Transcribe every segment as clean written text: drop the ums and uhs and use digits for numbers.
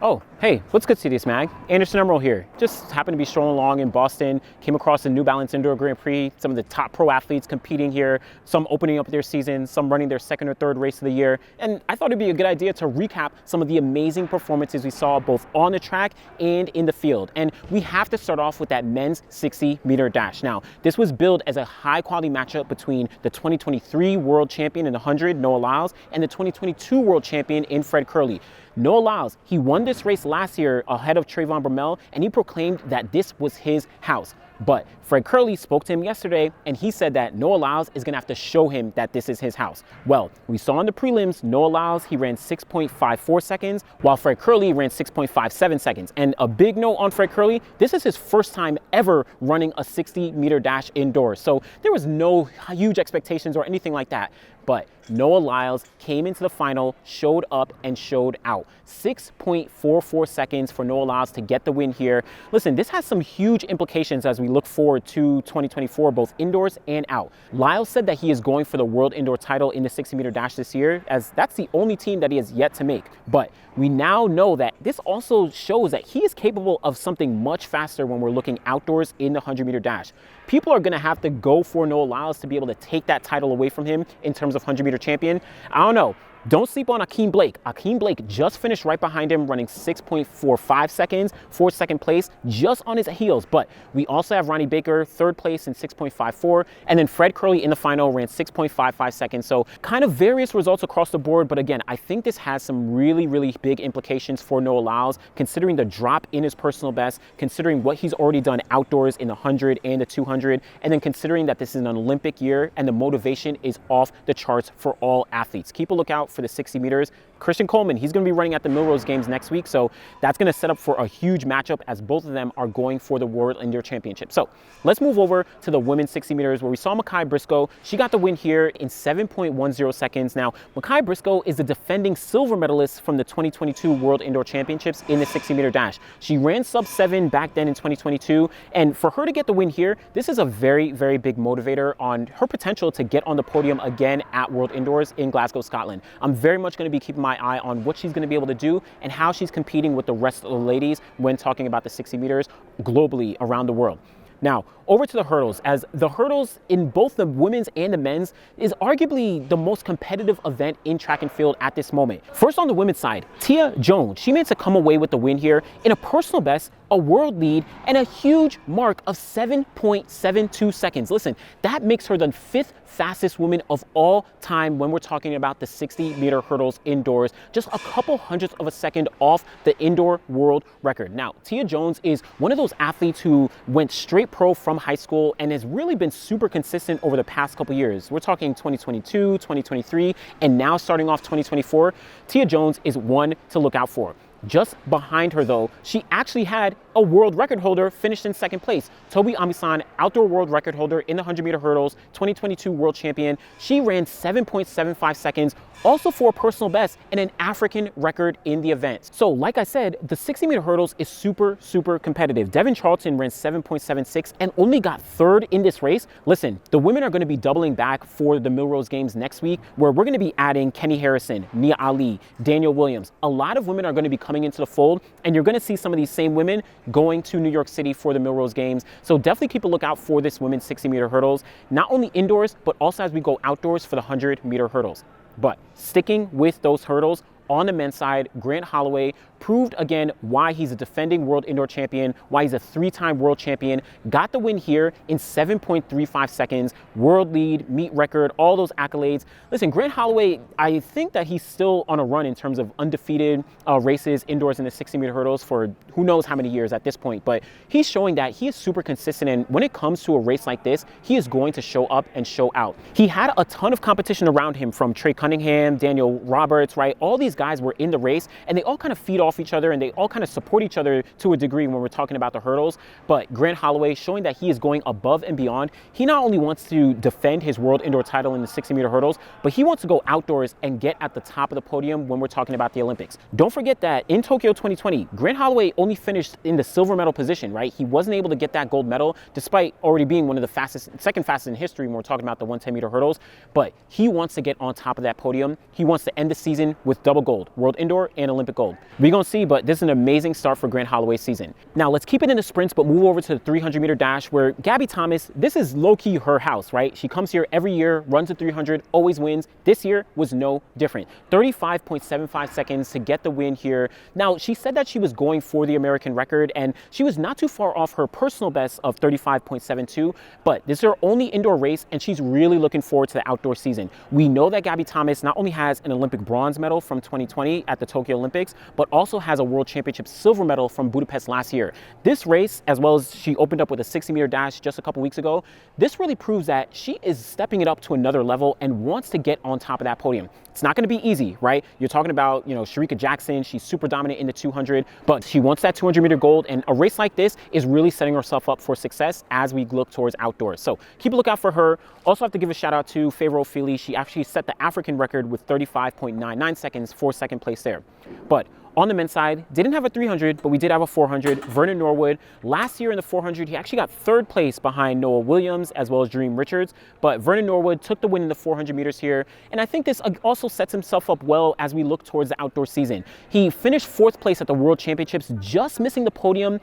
Oh, hey, what's good, CITIUS Mag? Anderson Emerald here. Just happened to be strolling along in Boston, came across the New Balance Indoor Grand Prix, some of the top pro athletes competing here, some opening up their season, some running their second or third race of the year, and I thought it'd be a good idea to recap some of the amazing performances we saw both on the track and in the field. And we have to start off with that men's 60-meter dash. Now, this was billed as a high-quality matchup between the 2023 world champion in the 100, Noah Lyles, and the 2022 world champion in Fred Kerley. Noah Lyles, he won this race last year ahead of Trayvon Bromell, and he proclaimed that this was his house. But Fred Kerley spoke to him yesterday, and he said that Noah Lyles is going to have to show him that this is his house. Well, we saw in the prelims, Noah Lyles, he ran 6.54 seconds, while Fred Kerley ran 6.57 seconds. And a big note on Fred Kerley, this is his first time ever running a 60-meter dash indoors. So there was no huge expectations or anything like that. But Noah Lyles came into the final, showed up, and showed out. 6.44 seconds for Noah Lyles to get the win here. Listen, this has some huge implications as we look forward to 2024, both indoors and out. Lyle said that he is going for the world indoor title in the 60-meter dash this year, as that's the only team that he has yet to make. But we now know that this also shows that he is capable of something much faster when we're looking outdoors in the 100-meter dash. People are going to have to go for Noah Lyles to be able to take that title away from him in terms of 100-meter champion. I don't know. Don't sleep on Akeem Blake. Akeem Blake just finished right behind him, running 6.45 seconds for second place, just on his heels. But we also have Ronnie Baker, third place in 6.54, and then Fred Kerley in the final ran 6.55 seconds. So kind of various results across the board. But again, I think this has some really, really big implications for Noah Lyles, considering the drop in his personal best, considering what he's already done outdoors in the 100 and the 200, and then considering that this is an Olympic year and the motivation is off the charts for all athletes. Keep a lookout for the 60 meters. Christian Coleman, he's going to be running at the Millrose Games next week, so that's going to set up for a huge matchup as both of them are going for the World Indoor Championship. So let's move over to the women's 60 meters where we saw Makai Briscoe. She got the win here in 7.10 seconds. Now, Makai Briscoe is the defending silver medalist from the 2022 World Indoor Championships in the 60-meter dash. She ran sub-7 back then in 2022, and for her to get the win here, this is a very, very big motivator on her potential to get on the podium again at World Indoors in Glasgow, Scotland. I'm very much going to be keeping my eye on what she's going to be able to do and how she's competing with the rest of the ladies when talking about the 60 meters globally around the world. Now, over to the hurdles, as the hurdles in both the women's and the men's is arguably the most competitive event in track and field at this moment. First on the women's side, Tia Jones, she managed to come away with the win here in a personal best, a world lead, and a huge mark of 7.72 seconds. Listen, that makes her the 5th fastest woman of all time when we're talking about the 60-meter hurdles indoors, just a couple hundredths of a second off the indoor world record. Now, Tia Jones is one of those athletes who went straight pro from high school and has really been super consistent over the past couple years. We're talking 2022, 2023, and now starting off 2024. Tia Jones is one to look out for. Just behind her, though, she actually had a world record holder finished in second place. Tobi Amisan, outdoor world record holder in the 100-meter hurdles, 2022 world champion. She ran 7.75 seconds, also for a personal best and an African record in the event. So like I said, the 60-meter hurdles is super, super competitive. Devin Charlton ran 7.76 and only got third in this race. Listen, the women are going to be doubling back for the Millrose Games next week, where we're going to be adding Kenny Harrison, Nia Ali, Daniel Williams. A lot of women are going to be coming into the fold, and you're going to see some of these same women going to New York City for the Millrose Games. So definitely keep a lookout for this women's 60-meter hurdles, not only indoors, but also as we go outdoors for the 100-meter hurdles. But sticking with those hurdles, on the men's side, Grant Holloway proved again why he's a defending world indoor champion, why he's a 3-time world champion, got the win here in 7.35 seconds, world lead, meet record, all those accolades. Listen, Grant Holloway, I think that he's still on a run in terms of undefeated races indoors in the 60-meter hurdles for who knows how many years at this point, but he's showing that he is super consistent, and when it comes to a race like this, he is going to show up and show out. He had a ton of competition around him from Trey Cunningham, Daniel Roberts, right? All these guys were in the race, and they all kind of feed off each other, and they all kind of support each other to a degree when we're talking about the hurdles. But Grant Holloway showing that he is going above and beyond. He not only wants to defend his world indoor title in the 60-meter hurdles, but he wants to go outdoors and get at the top of the podium when we're talking about the Olympics. Don't forget that in Tokyo 2020, Grant Holloway only finished in the silver medal position, right? He wasn't able to get that gold medal despite already being one of the fastest, second fastest in history when we're talking about the 110-meter hurdles. But he wants to get on top of that podium. He wants to end the season with double gold, world indoor and Olympic gold. We're going going to see, but this is an amazing start for Grant Holloway's season. Now, let's keep it in the sprints, but move over to the 300-meter dash where Gabby Thomas, this is low-key her house, right? She comes here every year, runs the 300, always wins. This year was no different. 35.75 seconds to get the win here. Now, she said that she was going for the American record, and she was not too far off her personal best of 35.72, but this is her only indoor race, and she's really looking forward to the outdoor season. We know that Gabby Thomas not only has an Olympic bronze medal from 2020 at the Tokyo Olympics, but also has a World Championship silver medal from Budapest last year. This race, as well as she opened up with a 60-meter dash just a couple weeks ago, this really proves that she is stepping it up to another level and wants to get on top of that podium. It's not going to be easy, right? You're talking about, Shericka Jackson. She's super dominant in the 200, but she wants that 200-meter gold, and a race like this is really setting herself up for success as we look towards outdoors. So keep a lookout for her. Also have to give a shout out to Favour Ofili. She actually set the African record with 35.99 seconds for second place there. But on the men's side, didn't have a 300, but we did have a 400. Vernon Norwood, last year in the 400, he actually got third place behind Noah Williams as well as Dream Richards. But Vernon Norwood took the win in the 400 meters here. And I think this also sets himself up well as we look towards the outdoor season. He finished fourth place at the World Championships, just missing the podium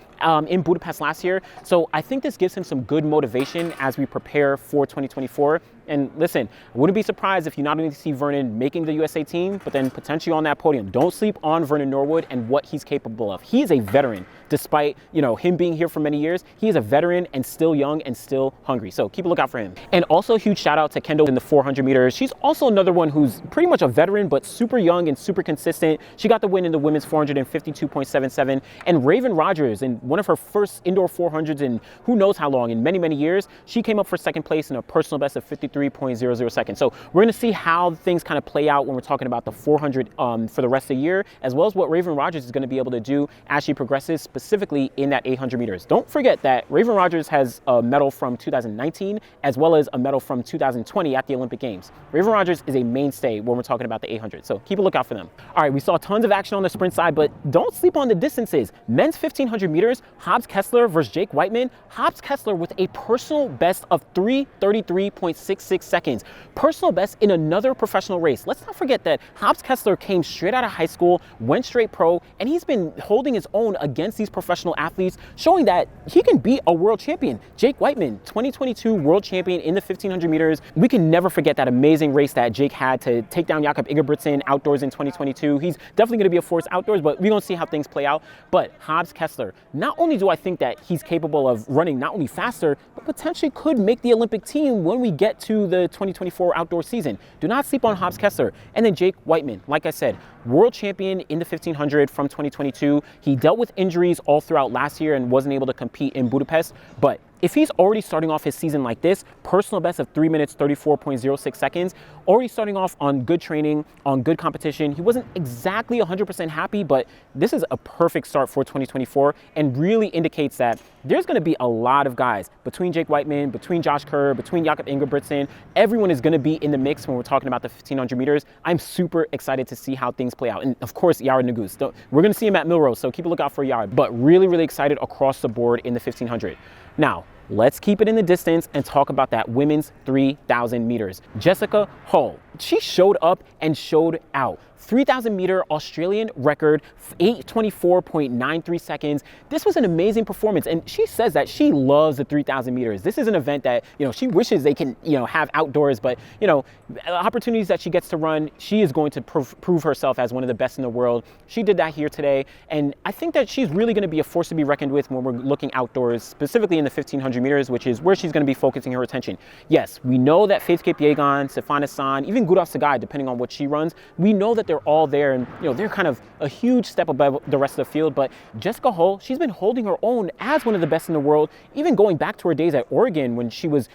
in Budapest last year. So I think this gives him some good motivation as we prepare for 2024. And listen, I wouldn't be surprised if you not only see Vernon making the USA team, but then potentially on that podium. Don't sleep on Vernon Norwood and what he's capable of. He is a veteran, despite him being here for many years. He is a veteran and still young and still hungry. So keep a lookout for him. And also a huge shout out to Kendall in the 400 meters. She's also another one who's pretty much a veteran, but super young and super consistent. She got the win in the women's 400 in 52.77. And Raven Rogers, in one of her first indoor 400s in who knows how long, in many, many years, she came up for second place in a personal best of 53.00 seconds. So we're going to see how things kind of play out when we're talking about the 400 for the rest of the year, as well as what Raven Rogers is going to be able to do as she progresses, specifically in that 800 meters. Don't forget that Raven Rogers has a medal from 2019 as well as a medal from 2020 at the Olympic Games. Raven Rogers is a mainstay when we're talking about the 800, so keep a lookout for them. All right, we saw tons of action on the sprint side, but don't sleep on the distances. Men's 1500 meters, Hobbs Kessler versus Jake Whitman. Hobbs Kessler with a personal best of 3:33.66 seconds. Personal best in another professional race. Let's not forget that Hobbs Kessler came straight out of high school, went straight pro, and he's been holding his own against these professional athletes, showing that he can be a world champion. Jake Whitman, 2022 world champion in the 1500 meters. We can never forget that amazing race that Jake had to take down Jakob Ingebrigtsen outdoors in 2022. He's definitely going to be a force outdoors, but we're going to see how things play out. But Hobbs Kessler, not only do I think that he's capable of running not only faster, but potentially could make the Olympic team when we get to the 2024 outdoor season. Do not sleep on Hobbs Kessler. And then Jake Whitman, like I said, world champion in the 1500 from 2022. He dealt with injuries all throughout last year and wasn't able to compete in Budapest, but if he's already starting off his season like this, personal best of 3 minutes, 34.06 seconds, already starting off on good training, on good competition. He wasn't exactly 100% happy, but this is a perfect start for 2024 and really indicates that there's going to be a lot of guys between Jake Whitman, between Josh Kerr, between Jakob Ingebrigtsen. Everyone is going to be in the mix when we're talking about the 1500 meters. I'm super excited to see how things play out. And of course, Yara Nagus. We're going to see him at Milrose, so keep a lookout for Yara. But really, really excited across the board in the 1500. Now, let's keep it in the distance and talk about that women's 3,000 meters. Jessica Hull, she showed up and showed out. 3,000 meter Australian record, 8:24.93 seconds. This was an amazing performance, and she says that she loves the 3,000 meters. This is an event that she wishes they can have outdoors, but opportunities that she gets to run, she is going to prove herself as one of the best in the world. She did that here today, and I think that she's really going to be a force to be reckoned with when we're looking outdoors, specifically in the 1500 meters, which is where she's going to be focusing her attention. Yes, we know that Faith Kipyegon, Stefana San, even Gudaf Sagai, depending on what she runs, we know that they're all there, and they're kind of a huge step above the rest of the field. But Jessica Hull, she's been holding her own as one of the best in the world, even going back to her days at Oregon when she was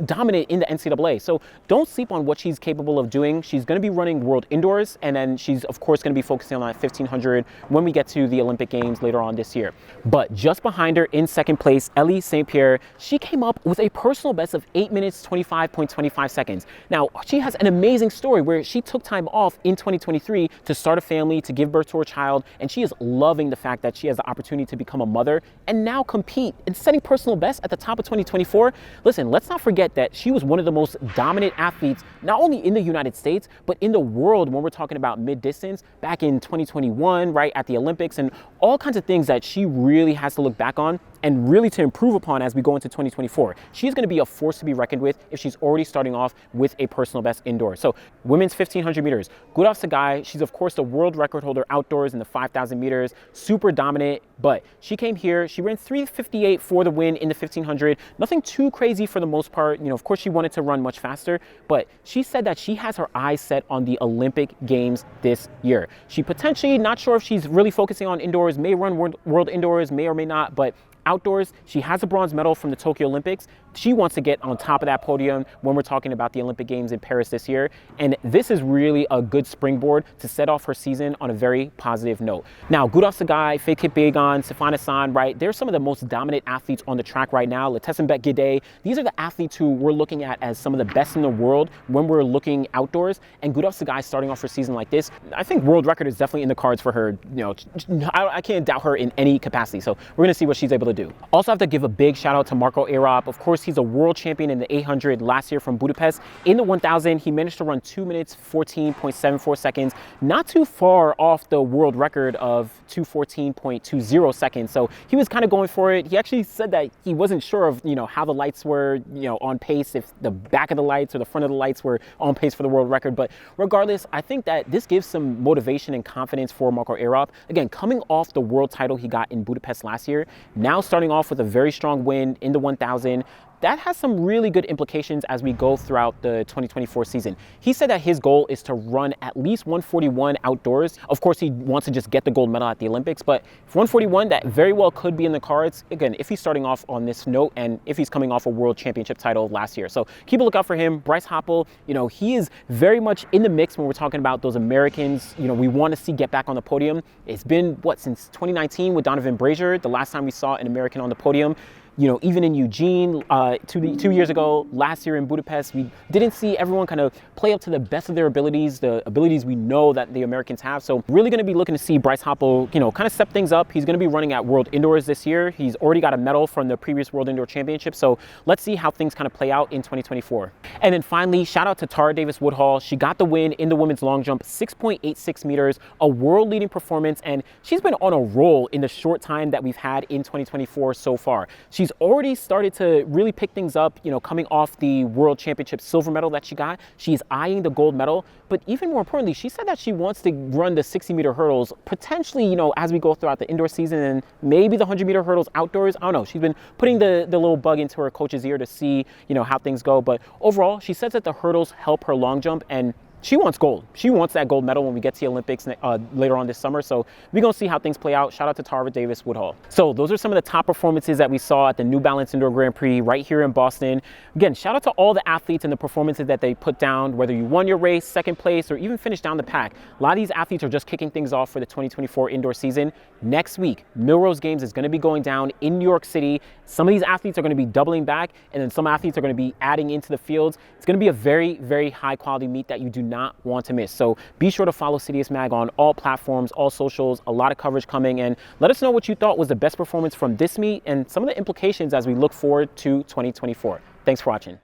dominant in the NCAA. So don't sleep on what she's capable of doing. She's going to be running world indoors, and then she's of course going to be focusing on that 1500 when we get to the Olympic Games later on this year. But just behind her in second place, Ellie St Pierre, she came up with a personal best of 8 minutes 25.25 seconds. Now she has an amazing amazing story where she took time off in 2023 to start a family, to give birth to her child, and she is loving the fact that she has the opportunity to become a mother and now compete and setting personal best at the top of 2024. Listen, let's not forget that she was one of the most dominant athletes, not only in the United States, but in the world when we're talking about mid-distance back in 2021, right, at the Olympics, and all kinds of things that she really has to look back on and really to improve upon as we go into 2024. She's going to be a force to be reckoned with if she's already starting off with a personal best indoors. So women's 1500 meters, Gudaf Sagai, she's of course the world record holder outdoors in the 5,000 meters, super dominant, but she came here, she ran 3:58 for the win in the 1500, nothing too crazy for the most part. You know, of course she wanted to run much faster, but she said that she has her eyes set on the Olympic Games this year. She potentially, not sure if she's really focusing on indoors, may run world indoors, may or may not, but outdoors, she has a bronze medal from the Tokyo Olympics. She wants to get on top of that podium when we're talking about the Olympic Games in Paris this year. And this is really a good springboard to set off her season on a very positive note. Now, Gudaf Sagai, Fekit Begon, Sifan Hassan, right? They're some of the most dominant athletes on the track right now. Letesenbet Gide, these are the athletes who we're looking at as some of the best in the world when we're looking outdoors. And Gudaf Sagai starting off her season like this, I think world record is definitely in the cards for her. You know, I can't doubt her in any capacity. So we're gonna see what she's able to do. Also have to give a big shout out to Marco Arop. Of course, he's a world champion in the 800 last year from Budapest. In the 1000, he managed to run 2 minutes, 14.74 seconds, not too far off the world record of 2:14.20 seconds. So he was kind of going for it. He actually said that he wasn't sure of, you know, how the lights were, you know, on pace, if the back of the lights or the front of the lights were on pace for the world record. But regardless, I think that this gives some motivation and confidence for Marco Arop. Again, coming off the world title he got in Budapest last year, now starting off with a very strong win in the 1000. That has some really good implications as we go throughout the 2024 season. He said that his goal is to run at least 141 outdoors. Of course, he wants to just get the gold medal at the Olympics, but 141, that very well could be in the cards, again, if he's starting off on this note and if he's coming off a world championship title last year. So keep a lookout for him. Bryce Hopple, you know, he is very much in the mix when we're talking about those Americans, you know, we want to see get back on the podium. It's been, what, since 2019 with Donovan Brazier, the last time we saw an American on the podium. You know, even in Eugene 2 years ago, last year in Budapest, we didn't see everyone kind of play up to the best of their abilities, the abilities we know that the Americans have. So really going to be looking to see Bryce Hopple, you know, kind of step things up. He's going to be running at World Indoors this year. He's already got a medal from the previous World Indoor Championship. So let's see how things kind of play out in 2024. And then finally, shout out to Tara Davis Woodhall. She got the win in the women's long jump, 6.86 meters, a world leading performance. And she's been on a roll in the short time that we've had in 2024 so far. She's already started to really pick things up, you know, coming off the World Championship silver medal that she got. She's eyeing the gold medal, but even more importantly, she said that she wants to run the 60-meter hurdles, potentially, you know, as we go throughout the indoor season and maybe the 100-meter hurdles outdoors. I don't know. She's been putting the little bug into her coach's ear to see, you know, how things go. But overall, she says that the hurdles help her long jump, and she wants gold. She wants that gold medal when we get to the Olympics later on this summer. So we're going to see how things play out. Shout out to Tara Davis Woodhall. So those are some of the top performances that we saw at the New Balance Indoor Grand Prix right here in Boston. Again, shout out to all the athletes and the performances that they put down, whether you won your race, second place, or even finished down the pack. A lot of these athletes are just kicking things off for the 2024 indoor season. Next week, Millrose Games is going to be going down in New York City. Some of these athletes are going to be doubling back, and then some athletes are going to be adding into the fields. It's going to be a very, very high quality meet that you do not want to miss. So be sure to follow CITIUS Mag on all platforms, all socials, a lot of coverage coming, and let us know what you thought was the best performance from this meet and some of the implications as we look forward to 2024. Thanks for watching.